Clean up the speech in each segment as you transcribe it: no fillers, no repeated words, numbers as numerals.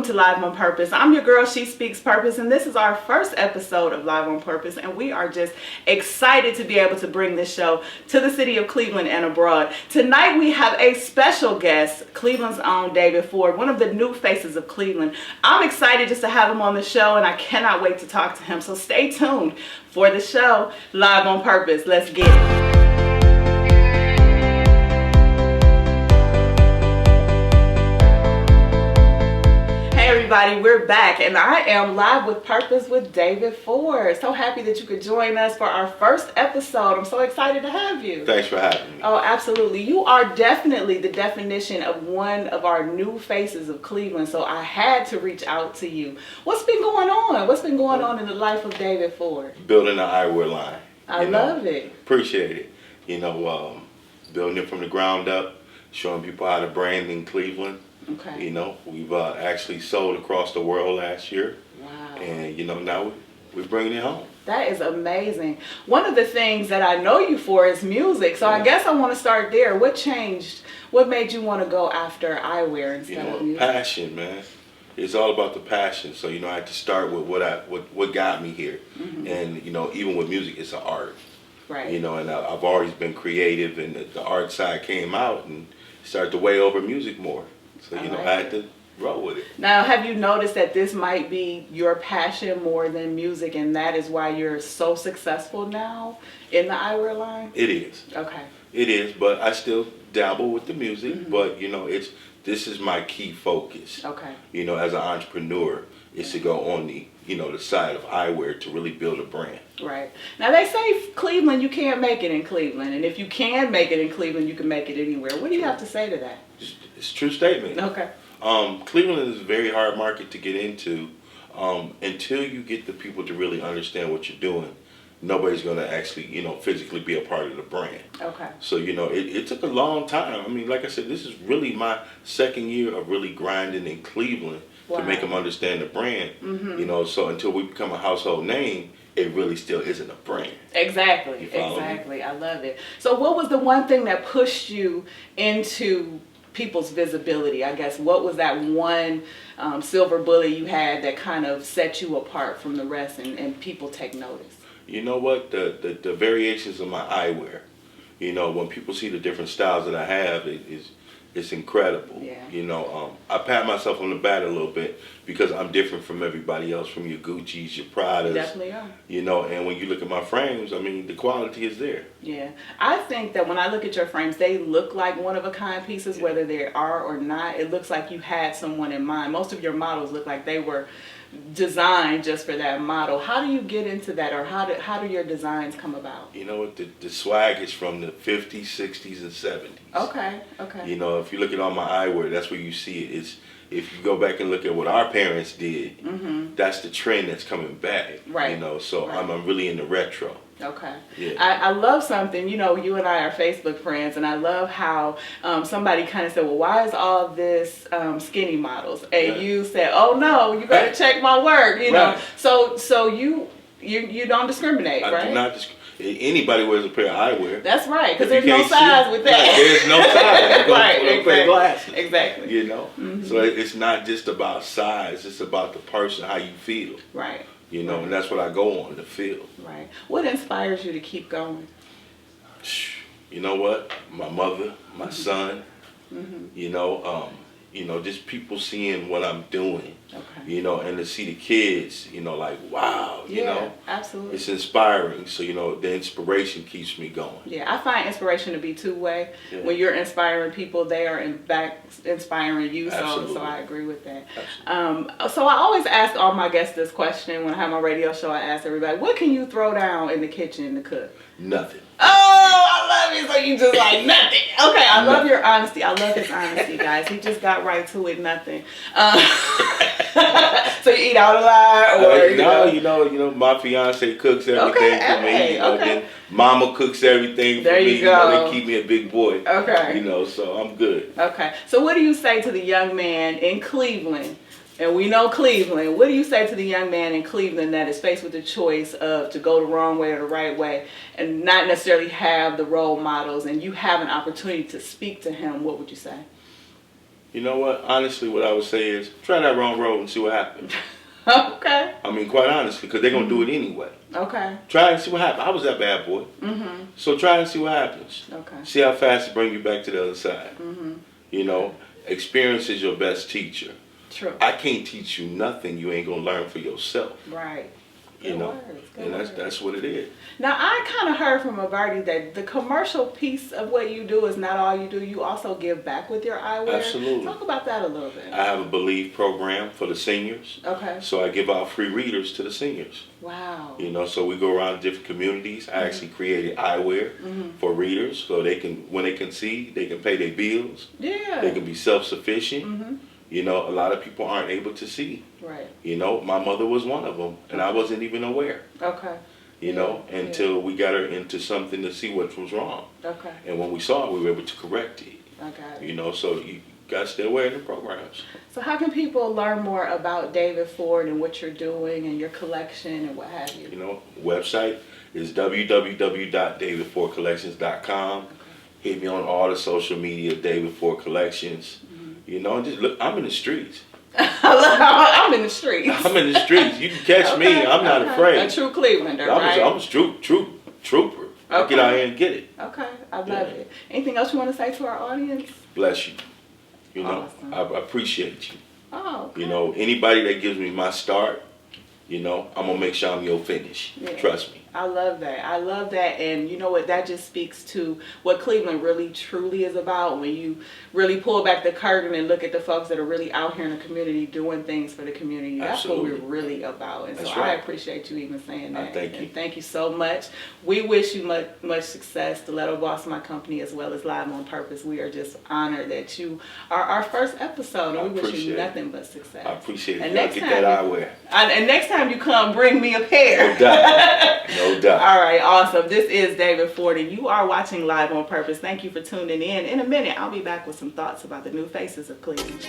to Live on Purpose. I'm your girl, She Speaks Purpose, and this is our first episode of Live on Purpose, and we are just excited to be able to bring this show to the city of Cleveland and abroad. Tonight we have a special guest, Cleveland's own David Ford, one of the new faces of Cleveland. I'm excited just to have him on the show, and I cannot wait to talk to him, so stay tuned for the show, Live on Purpose. Let's get it. Everybody, we're back, and I am live with Purpose with David Ford. So happy that you could join us for our first episode. I'm so excited to have you. Thanks for having me. Oh, absolutely. You are definitely the definition of one of our new faces of Cleveland, so I had to reach out to you. What's been going on? What's been going on in the life of David Ford? Building an eyewear line. I love it. Appreciate it. Building it from the ground up, showing people how to brand in Cleveland. Okay. We've actually sold across the world last year. Wow. And, now we're bringing it home. That is amazing. One of the things that I know you for is music. So I guess I want to start there. What changed? What made you want to go after eyewear instead of music? Passion, man. It's all about the passion. So, I had to start with what got me here. Mm-hmm. And, even with music, it's an art. Right. And I've always been creative, and the art side came out and started to weigh over music more. So, I had to roll with it. Now, have you noticed that this might be your passion more than music, and that is why you're so successful now in the eyewear line? It is. Okay. It is, but I still dabble with the music, mm-hmm. but, this is my key focus. Okay. As an entrepreneur, is to go on the side of eyewear to really build a brand. Right. Now, they say Cleveland, you can't make it in Cleveland, and if you can make it in Cleveland, you can make it anywhere. What do you have to say to that? It's a true statement. Okay. Cleveland is a very hard market to get into. Until you get the people to really understand what you're doing, nobody's going to actually, physically be a part of the brand. Okay. So, it took a long time. I mean, like I said, this is really my second year of really grinding in Cleveland. Wow. To make them understand the brand. Mm-hmm. So until we become a household name, it really still isn't a brand. Exactly. Exactly. I love it. So what was the one thing that pushed you into people's visibility? I guess what was that one silver bullet you had that kind of set you apart from the rest and people take notice? You know what? The variations of my eyewear. When people see the different styles that I have, it's incredible. Yeah. I pat myself on the back a little bit because I'm different from everybody else, from your Gucci's, your Pradas. You definitely are. And when you look at my frames, I mean, the quality is there. Yeah. I think that when I look at your frames, they look like one-of-a-kind pieces, whether they are or not. It looks like you had someone in mind. Most of your models look like they were designed just for that model. How do you get into that, or how do your designs come about? The swag is from the 50s, 60s, and 70s. Okay. If you look at all my eyewear, that's where you see it. If you go back and look at what our parents did, mm-hmm. that's the trend that's coming back. Right. So right. I'm really into retro. Okay. Yeah. I love something, you and I are Facebook friends, and I love how somebody kind of said, well, why is all this skinny models? And you said, oh no, you better check my work, Right. So you don't discriminate, right? I do not discriminate. Anybody wears a pair of eyewear. That's right, because there's no size with that. Right, there's no size. Right, exactly. Pair of glasses. Exactly. Mm-hmm. So it's not just about size, it's about the person, how you feel. Right. And that's what I go on, the feel. Right. What inspires you to keep going? You know what? My mother, my mm-hmm. son, mm-hmm. Just people seeing what I'm doing. Okay. And to see the kids, like, wow, absolutely. It's inspiring. So, the inspiration keeps me going. Yeah, I find inspiration to be two-way. Yeah. When you're inspiring people, they are in fact inspiring you. Absolutely. So I agree with that. Absolutely. So I always ask all my guests this question. When I have my radio show, I ask everybody, what can you throw down in the kitchen to cook? Nothing. Oh, I love you. So you just like nothing. Okay, I love your honesty. I love his honesty, guys. He just got right to it. Nothing. So you eat out a lot, or my fiance cooks everything for me. Then mama cooks everything for me. You go. They keep me a big boy. Okay. So I'm good. Okay. So what do you say to the young man in Cleveland? And we know Cleveland. What do you say to the young man in Cleveland that is faced with the choice of to go the wrong way or the right way, and not necessarily have the role models, and you have an opportunity to speak to him? What would you say? You know what? Honestly, what I would say is try that wrong road and see what happens. Okay. I mean, quite honestly, because they're going to do it anyway. Okay. Try and see what happens. I was that bad boy. So try and see what happens. Okay. See how fast it brings you back to the other side. You know, experience is your best teacher. True. I can't teach you nothing you ain't going to learn for yourself. Right. You know, and that's what it is. Now, I kind of heard from Averti that the commercial piece of what you do is not all you do. You also give back with your eyewear. Absolutely. Talk about that a little bit. I have a Believe program for the seniors. Okay. So I give out free readers to the seniors. Wow. You know, so we go around different communities. I actually created eyewear for readers so they can, when they can see, they can pay their bills. Yeah. They can be self-sufficient. You know, a lot of people aren't able to see. Right. You know, my mother was one of them, and I wasn't even aware. Okay. You know, until we got her into something to see what was wrong. Okay. And when we saw it, we were able to correct it. I got it. You know, so you got to stay aware of the programs. So how can people learn more about David Ford and what you're doing and your collection and what have you? You know, website is www.davidfordcollections.com. Okay. Hit me on all the social media, David Ford Collections. You know, just look, I'm in the streets. I'm in the streets. I'm in the streets. You can catch me. I'm not afraid. A true Clevelander, right? I'm a trooper. I get out here and get it. Okay, I love it. Anything else you want to say to our audience? Bless you. You know, Awesome. I appreciate you. Oh, okay. You know, anybody that gives me my start, you know, I'm going to make sure I'm your finish. Yeah. Trust me. I love that. I love that. And you know what? That just speaks to what Cleveland really truly is about. When you really pull back the curtain and look at the folks that are really out here in the community doing things for the community. Absolutely. That's what we're really about. And That's so right. I appreciate you even saying that. Thank you. And thank you so much. We wish you much success. Stiletto Boss, my company, as well as Live on Purpose. We are just honored that you are our first episode. And we wish you nothing but success. I appreciate it. And next time, get that eyewear. And next time you come, bring me a pair. No doubt. No doubt. All right, awesome. This is David Ford, and you are watching Live on Purpose. Thank you for tuning in. In a minute, I'll be back with some thoughts about the new faces of Cleveland.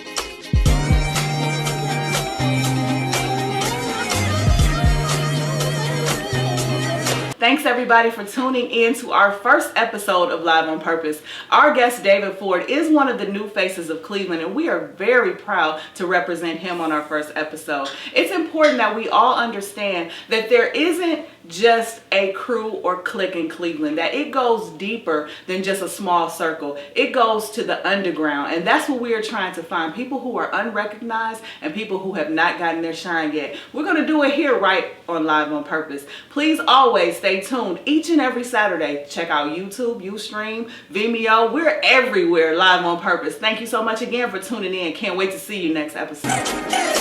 Thanks everybody for tuning in to our first episode of Live on Purpose. Our guest David Ford is one of the new faces of Cleveland, and we are very proud to represent him on our first episode. It's important that we all understand that there isn't just a crew or clique in Cleveland, that it goes deeper than just a small circle. It goes to the underground, and that's what we are trying to find, people who are unrecognized and people who have not gotten their shine yet. We're going to do it here right on Live on Purpose. Please always stay tuned each and every Saturday. Check out YouTube, Ustream, Vimeo. We're everywhere, Live on Purpose. Thank you so much again for tuning in. Can't wait to see you next episode.